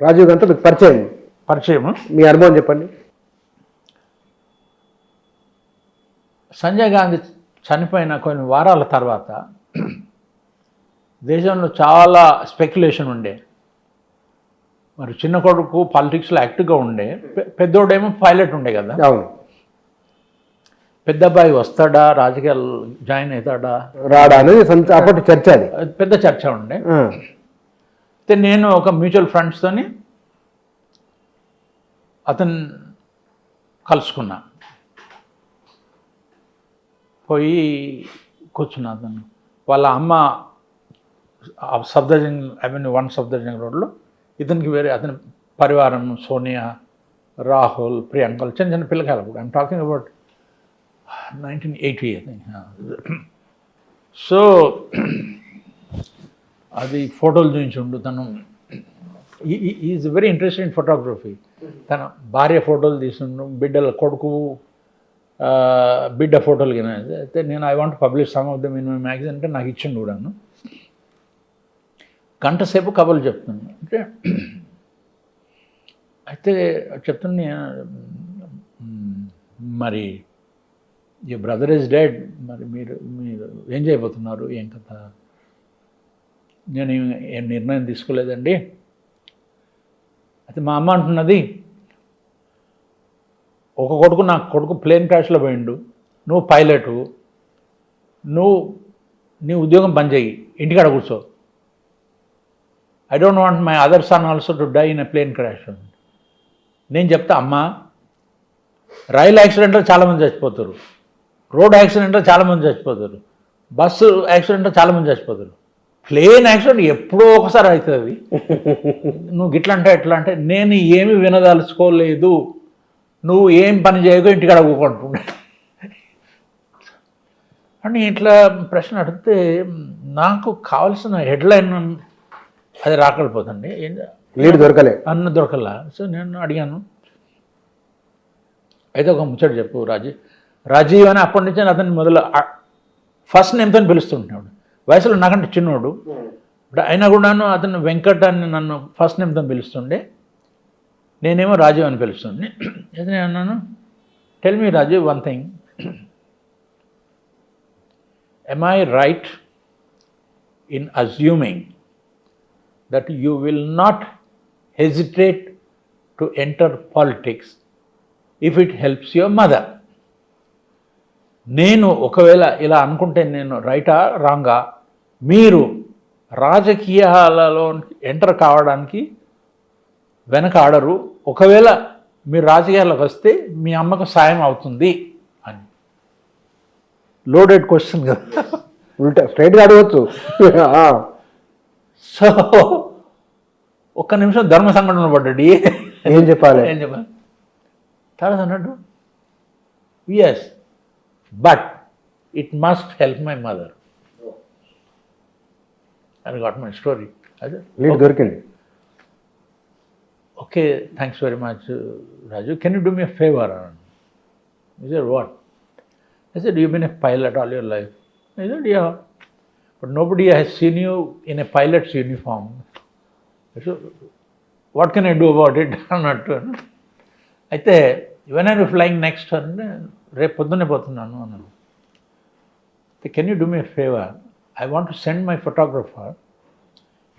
రాజీవ్ గాంధీతో మీకు పరిచయం. మీ అనుభవం చెప్పండి. సంజయ్ గాంధీ చనిపోయిన కొన్ని వారాల తర్వాత దేశంలో చాలా స్పెక్యులేషన్ ఉండే. మరి చిన్న కొడుకు పాలిటిక్స్లో యాక్టివ్గా ఉండే, పెద్దోడేమో పైలట్ ఉండే కదా. అవును. పెద్ద అబ్బాయి వస్తాడా, రాజకీయాలు జాయిన్ అవుతాడా రాడా అనేది అప్పటి చర్చ, అది పెద్ద చర్చ ఉండే. అయితే నేను ఒక మ్యూచువల్ ఫండ్స్తోని అతను కలుసుకున్నా, పోయి కూర్చున్నా. అతను వాళ్ళ అమ్మ సఫ్దర్జంగ్ అవెన్యూ 1 సఫ్దర్జంగ్ రోడ్లో, ఇతనికి వేరే అతని పరివారం సోనియా, రాహుల్, ప్రియాంకలు, చిన్న చిన్న పిల్లకాయలు కూడా. I'm talking about 1980 I think. So అది ఫోటోలు చూపించుండు. తను is very interested in photography. తన భార్య ఫోటోలు తీసుండు, బిడ్డల కొడుకు బిడ్డ ఫోటోలు కింద. అయితే నేను I want publish some of them in my magazine అంటే నాకు ఇచ్చిండు కూడాను. గంట సేపు కబుర్లు చెప్తున్నాను. అంటే అయితే చెప్తున్నా, మరి ఈ బ్రదర్ ఇస్ డెడ్, మరి మీరు ఏం చేయబోతున్నారు, ఏం కథ? నేను ఏం నిర్ణయం తీసుకోలేదండి. అయితే మా అమ్మ అంటున్నది, ఒక కొడుకు, నా కొడుకు ప్లేన్ క్రాష్లో పోయిండు, నువ్వు పైలటు, నీ ఉద్యోగం బంద్ చేయి, ఇంటికాడ కూర్చో. I don't want my other son also to die in a plane crash. నేను చెప్తా, అమ్మ, రైలు యాక్సిడెంట్లో చాలామంది చచ్చిపోతారు, రోడ్ యాక్సిడెంట్లో చాలామంది చచ్చిపోతారు, బస్సు యాక్సిడెంట్లో చాలామంది చచ్చిపోతారు, ప్లేన్ యాక్సిడెంట్ ఎప్పుడో ఒకసారి అవుతుంది. నువ్వు గిట్లా అంటే ఎట్లా అంటే, నేను ఏమి వినదలుచుకోలేదు, నువ్వు ఏం పని చేయకో ఇంటికాడ కూకుంటుండే అని ఇట్లా ప్రశ్న అడిగితే నాకు కావాల్సిన హెడ్లైన్ అది రాకపోతుంది, లీడ్ దొరకలే, అన్న దొరకలా. సో నేను అడిగాను, అయితే ఒక ముచ్చట చెప్పు రాజీవ్ అని అప్పటి నుంచి అతన్ని మొదలు ఫస్ట్ నేమ్తో పిలుస్తుంటున్నాడు. వయసులో నాకంటే చిన్నోడు, అయినా కూడాను అతను వెంకట్ అని నన్ను ఫస్ట్ నేమ్తో పిలుస్తుండే, నేనేమో రాజీవ్ అని పిలుస్తుంది. అయితే నేను అన్నాను, tell me Rajiv one thing, am I right in assuming that you will not hesitate to enter politics if it helps your mother? నేను ఒకవేళ ఇలా అనుకుంటే నేను రైటా రాంగా? మీరు రాజకీయాలలో ఎంటర్ కావడానికి వెనక ఆడరు, ఒకవేళ మీరు రాజకీయాలకు వస్తే మీ అమ్మకు సాయం అవుతుంది అని. లోడెడ్ క్వశ్చన్ కదా, ఉల్టా స్ట్రైట్గా అడగవచ్చు. సో ఒక్క నిమిషం ధర్మ సంఘటన పడ్డాడు. ఏం చెప్పాలి తర్వాత అన్నట్టు, yes but it must help my mother. I got my story. అదే లీడ్ దొరికింది. Okay, thanks very much Raju, can you do me a favour? He said, what? I said, you've been a pilot all your life. I said, yeah, but nobody has seen you in a pilot's uniform. I said, what can I do about it? అన్నట్టు. అయితే when are you flying next? అంటే రేపు పొద్దున్నే పోతున్నాను అన్నాను. Can you do me a favour? I want to send my photographer,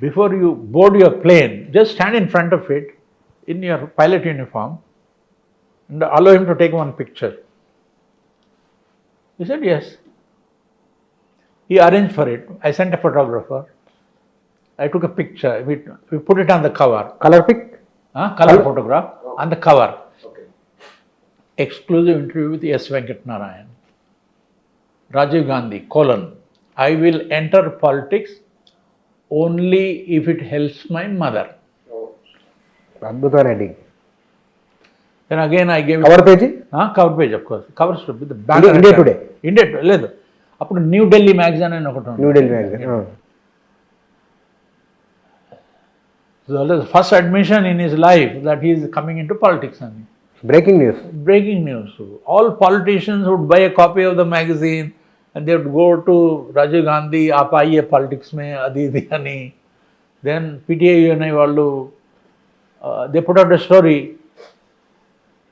before you board your plane, just stand in front of it in your pilot uniform and allow him to take one picture. He said yes. He arranged for it. I sent a photographer. I took a picture. We put it on the cover. Color pic? Color photograph on the cover. Okay. Exclusive interview with S. Venkat Narayan. Rajiv Gandhi, : I will enter politics only if it helps my mother. అద్భుతమైన heading. Then again I gave cover page, cover page of course, cover story with India today. India లేదు, అప్పుడు new Delhi magazine అని ఒకటి ఉంది. New Delhi magazine. First admission in his life that he is coming in to politics అని. Breaking news. All politicians would buy a copy of the magazine and they would go to Rajiv Gandhi, आप आइए politics में, అది ఇది అని. Then PTI అనే వాళ్ళు they put out a story.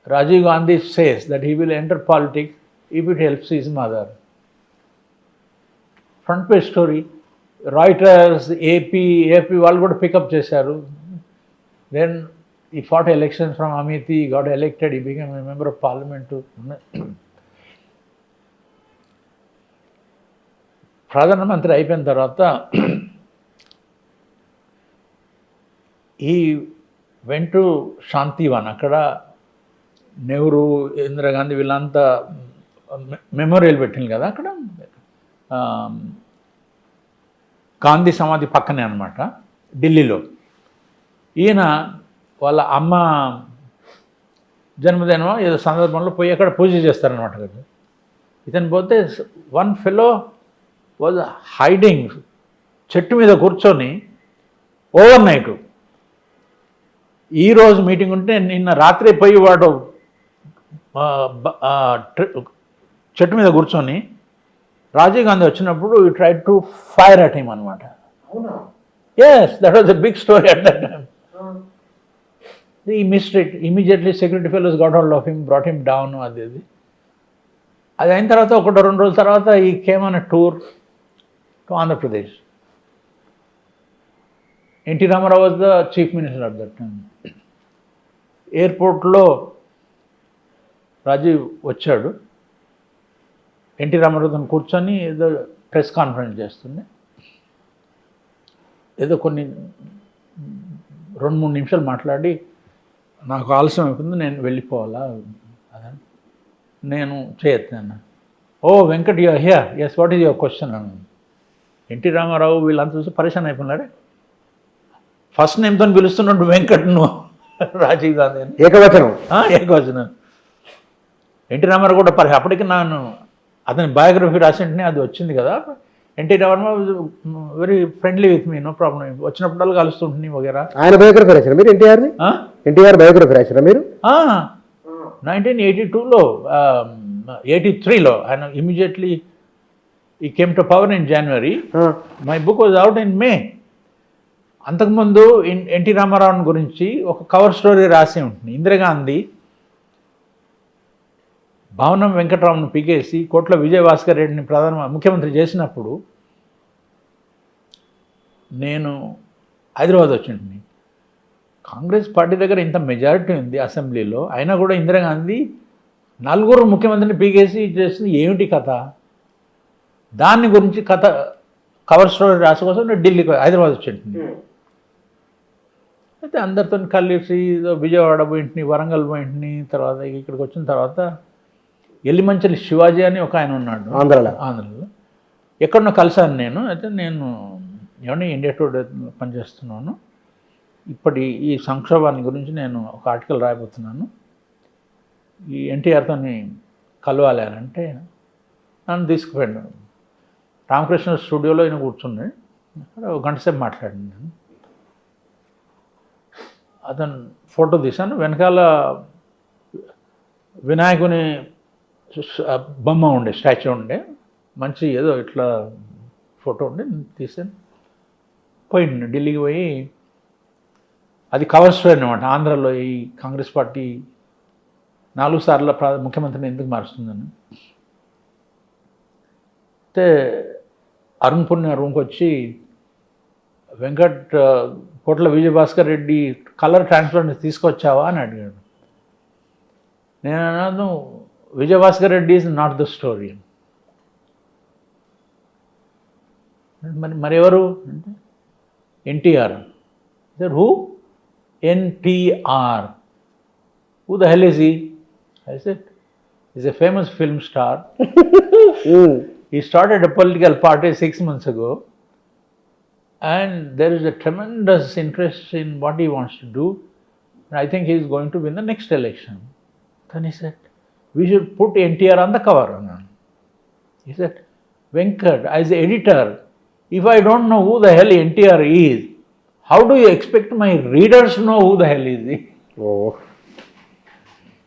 Rajiv Gandhi says that he will enter politics if it helps his mother. Front page story. Reuters, AP వాళ్ళు కూడా పికప్ చేశారు. Then he fought elections from Amethi, he got elected, he became a member of parliament. ప్రధానమంత్రి అయిపోయిన తర్వాత ఈ went to Shantivan. అక్కడ నెహ్రూ, ఇందిరాగాంధీ వీళ్ళంతా memorial పెట్టింది కదా అక్కడ, గాంధీ సమాధి పక్కనే అనమాట ఢిల్లీలో. ఈయన వాళ్ళ అమ్మ జన్మదినం ఏదో సందర్భంలో పోయి అక్కడ పూజ చేస్తారనమాట కదా. ఇతను పోతే వన్ ఫెలో వాజ్ హైడింగ్, చెట్టు మీద కూర్చొని ఓవర్ నైట్. ఈరోజు మీటింగ్ ఉంటే నిన్న రాత్రి పోయి వాడు చెట్టు మీద కూర్చొని రాజీవ్ గాంధీ వచ్చినప్పుడు he try to fire at him అనమాట. Yes, that was a big story at that time. He missed it. Immediately security fellows got hold of him, brought him down. అది అయిన తర్వాత 1-2 రోజుల తర్వాత he came on a tour to Andhra Pradesh. NT Rama Rao was the chief minister at that time. ఎయిర్పోర్ట్లో రాజీవ్ వచ్చాడు. NT Ramarao కూర్చొని ఏదో press conference చేస్తుంది. ఏదో కొన్ని 2-3 నిమిషాలు మాట్లాడి, నాకు ఆలస్యం అయిపోతుంది, నేను వెళ్ళిపోవాలా అదని నేను చేయొద్దాను. Oh Venkat, you are here, yes, what is your question అన్నాను. ఎన్టీ రామారావు వీళ్ళంతా చూసి పరిశాన్ అయిపోయినారే. ఫస్ట్ నేమ్తో పిలుస్తున్నట్టు వెంకట్ను రాజీవ్ గాంధీ అని ఏకవచనం. ఎన్టీ రామారావు కూడా అప్పటికి నేను అతని బయోగ్రఫీ రాసింటే అది వచ్చింది కదా. NT Rama Rao very friendly with me, no problem, వచ్చినప్పుడు కలుస్తుంటుంది వగేరా. ఆయన బయోగ్రఫీ రాశారా మీరు? ఎన్టీఆర్ బయోగ్రఫీ రాశారా మీరు? 1982లో 83లో ఆయన ఇమీడియట్లీ ఈ came to power in January. My book was out in మే. అంతకుముందు ఎన్టీ రామారావు గురించి ఒక కవర్ స్టోరీ రాసి ఉంటుంది. ఇందిరాగాంధీ భవనం వెంకటరావును పీకేసి కోట్ల విజయభాస్కర్ రెడ్డిని ముఖ్యమంత్రి చేసినప్పుడు నేను హైదరాబాద్ వచ్చింది. కాంగ్రెస్ పార్టీ దగ్గర ఇంత మెజారిటీ ఉంది అసెంబ్లీలో, అయినా కూడా ఇందిరాగాంధీ 4 ముఖ్యమంత్రిని పీకేసి చేసింది ఏమిటి కథ? దాన్ని గురించి కథ కవర్ స్టోరీ రాసి కోసం నేను ఢిల్లీకి హైదరాబాద్ వచ్చింది. అయితే అందరితో కలిసి విజయవాడ పోయింటిని, వరంగల్ పోయింటిని. తర్వాత ఇక్కడికి వచ్చిన తర్వాత ఎల్లిమంచలి శివాజీ అని ఒక ఆయన ఉన్నాడు ఆంధ్రలో. ఎక్కడో కలిసాను నేను. అయితే నేను ఏమన్నా ఇండియా టుడే పనిచేస్తున్నాను. ఇప్పటి ఈ సంక్షోభాన్ని గురించి నేను ఒక ఆర్టికల్ రాయబోతున్నాను. ఈ ఎన్టీఆర్తో కలవాలి అని అంటే నన్ను తీసుకుపోయాడు. రామకృష్ణ స్టూడియోలో ఈయన కూర్చున్నాడు. అక్కడ 1 గంట సేపు మాట్లాడాను నేను. అతను ఫోటో తీశాను. వెనకాల వినాయకుని బొమ్మ ఉండే, స్టాచ్యూ ఉండే, మంచి ఏదో ఇట్లా ఫోటో ఉండే, తీసాను. పోయింది ఢిల్లీకి పోయి, అది కవర్ స్టోరీ అనమాట. ఆంధ్రాలో ఈ కాంగ్రెస్ పార్టీ 4 సార్లు ముఖ్యమంత్రిని ఎందుకు మారుస్తుందని. అయితే అరుణ్ పుణ్య రూమ్కి వచ్చి వెంకట్ కోట్ల విజయభాస్కర్ రెడ్డి కలర్ ట్రాన్స్పరెంట్ తీసుకొచ్చావా అని అడిగాడు. నేను అన్నాను, Vijayabhaskar Reddy is not the story. మరి ఎవరు అంటే NTR. Who? NTR. Who the hell is he? I said is a famous film star. He started a political party 6 months ago, and there is a tremendous interest in what he wants to do, and I think he is going to win the next election. Then he said, we should put NTR on the cover. He said, Venkat, as the editor, if I don't know who the hell NTR is, how do you expect my readers to know who the hell is he? Oh.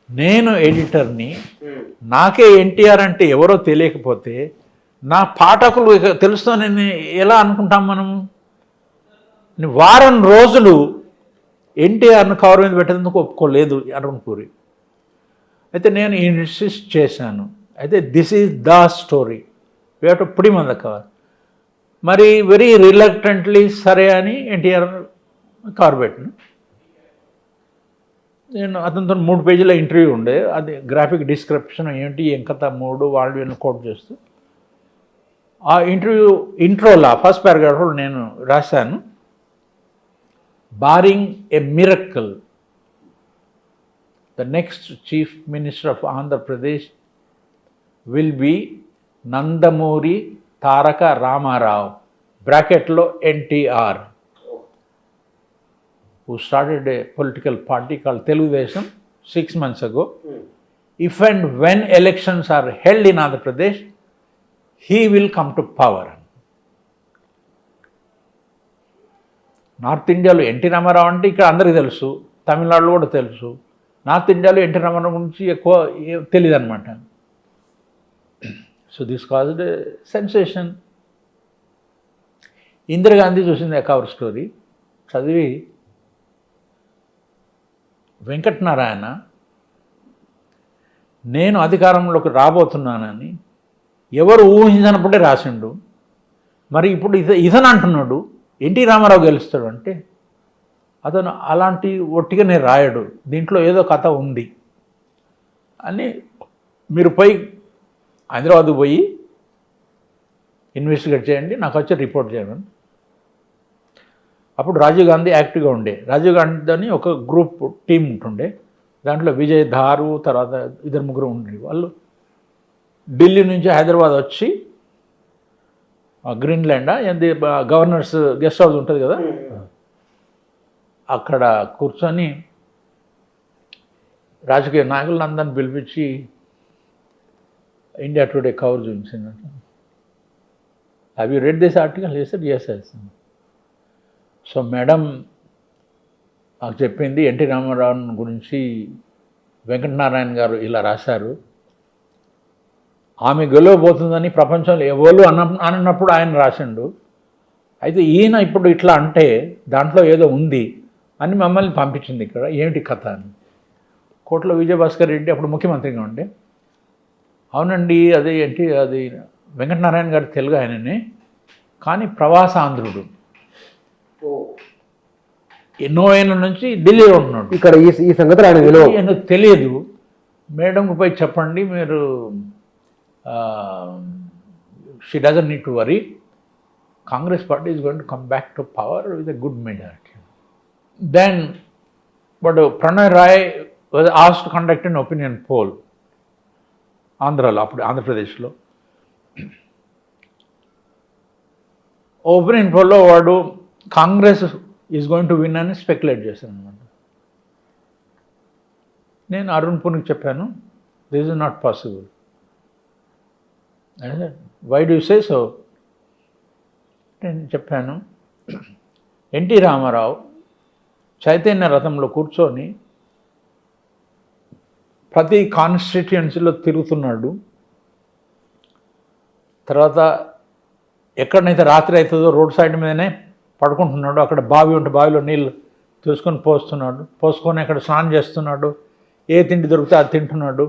నేను ఎడిటర్ని, నాకే ఎన్టీఆర్ అంటే ఎవరో తెలియకపోతే నా పాఠకులు తెలుస్తానని ఎలా అనుకుంటాం మనం? వారం రోజులు ఎన్టీఆర్ను కవర్ మీద పెట్టేందుకు ఒప్పుకోలేదు అరుణ్ పూరి. అయితే నేను ఇన్సిస్ట్ చేశాను, అయితే this is the story, we have to put him on the cover. మరి వెరీ రిలక్టెంట్లీ సరే అని ఎన్టీఆర్ కవర్ పెట్టాను. నేను అతనితో 3 పేజీల ఇంటర్వ్యూ ఉండే, అది గ్రాఫిక్ డిస్క్రిప్షన్ ఏంటి ఏం కథ 3 వాళ్ళు వీళ్ళని కోట్ చేస్తూ ఆ ఇంటర్వ్యూ ఇంట్రోలా ఫస్ట్ పారాగ్రాఫ్లో నేను రాశాను, barring a miracle the next chief minister of Andhra Pradesh will be Nandamuri Taraka Rama Rao, బ్రాకెట్లో NTR, who started a political party called Telugudesam 6 months ago. If and when elections are held in Andhra Pradesh, he will come to power. North ఇండియాలో NT Ramarao అంటే ఇక్కడ అందరికీ తెలుసు, తమిళనాడులో కూడా తెలుసు. North ఇండియాలో ఎన్టీ రామారావు గురించి ఎక్కువ తెలియదు అనమాట. So this caused sensation. Indira Gandhi చూసింది ఆ కవర్ స్టోరీ చదివి, వెంకటనారాయణ నేను అధికారంలోకి రాబోతున్నానని ఎవరు ఊహించినప్పుడే రాసిండు. మరి ఇప్పుడు ఇతను అంటున్నాడు ఎన్టీ రామారావు గెలుస్తాడు అంటే, అతను అలాంటి ఒట్టిగానే రాయడు, దీంట్లో ఏదో కథ ఉంది అని మీరు పోయి హైదరాబాద్ పోయి ఇన్వెస్టిగేట్ చేయండి, నాకు వచ్చి రిపోర్ట్ చేయమని. అప్పుడు రాజీవ్ గాంధీ యాక్టివ్గా ఉండే. రాజీవ్ గాంధీ అని ఒక గ్రూప్ టీం ఉంటుండే, దాంట్లో విజయ్ ధారు తర్వాత 2-3 ఉండే. వాళ్ళు ఢిల్లీ నుంచి హైదరాబాద్ వచ్చి గ్రీన్లాండ్ ఏంది గవర్నర్స్ గెస్ట్ హౌస్ ఉంటుంది కదా, అక్కడ కూర్చొని రాజకీయ నాయకులను అందరిని పిలిపించి ఇండియా టుడే కవర్ చూపించిందంట. Have you read this article? Yes yes. So madam నాకు చెప్పింది ఎన్టీ రామారావు గురించి వెంకటనారాయణ గారు ఇలా రాశారు, ఆమె గెలవబోతుందని ప్రపంచంలో ఎవరు అన్నప్పుడు ఆయన రాసిండు. అయితే ఈయన ఇప్పుడు ఇట్లా అంటే దాంట్లో ఏదో ఉంది అని మమ్మల్ని పంపించింది ఇక్కడ, ఏమిటి కథ అని. కోట్ల విజయభాస్కర్ రెడ్డి అప్పుడు ముఖ్యమంత్రిగా ఉండే, అవునండి అది ఏంటి అది వెంకటనారాయణ గారు తెలుగు ఆయననే, కానీ ప్రవాసాంధ్రుడు, ఎన్నో ఏళ్ళ నుంచి ఢిల్లీలో ఉంటున్నాడు. ఇక్కడ ఈ సంగతి ఆయన తెలియదు. మేడంకు పోయి చెప్పండి మీరు, she doesn't need to worry, Congress party is going to come back to power with a good majority. Then but Prannoy Roy was asked to conduct an opinion poll ఆంధ్రాలో, అప్పుడు ఆంధ్రప్రదేశ్లో. ఒపీనియన్ పోల్లో వాడు Congress is going to win అని speculate చేశాను అనమాట. నేను అరుణ్ పూరికి చెప్పాను, this is not possible. Why do say so? నేను చెప్పాను, ఎన్టీ రామారావు చైతన్య రథంలో కూర్చొని ప్రతి కాన్స్టిట్యుయెన్సీలో తిరుగుతున్నాడు. తర్వాత ఎక్కడనైతే రాత్రి అవుతుందో రోడ్ సైడ్ మీదనే పడుకుంటున్నాడు, అక్కడ బావి ఉంటే బావిలో నీళ్ళు తీసుకొని పోసుకొని అక్కడ స్నానం చేస్తున్నాడు, ఏ తిండి దొరికితే అది తింటున్నాడు.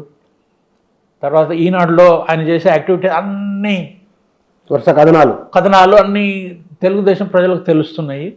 తర్వాత ఈనాడులో ఆయన చేసే యాక్టివిటీ అన్నీ వరుస కథనాలు అన్నీ తెలుగుదేశం ప్రజలకు తెలుస్తున్నాయి.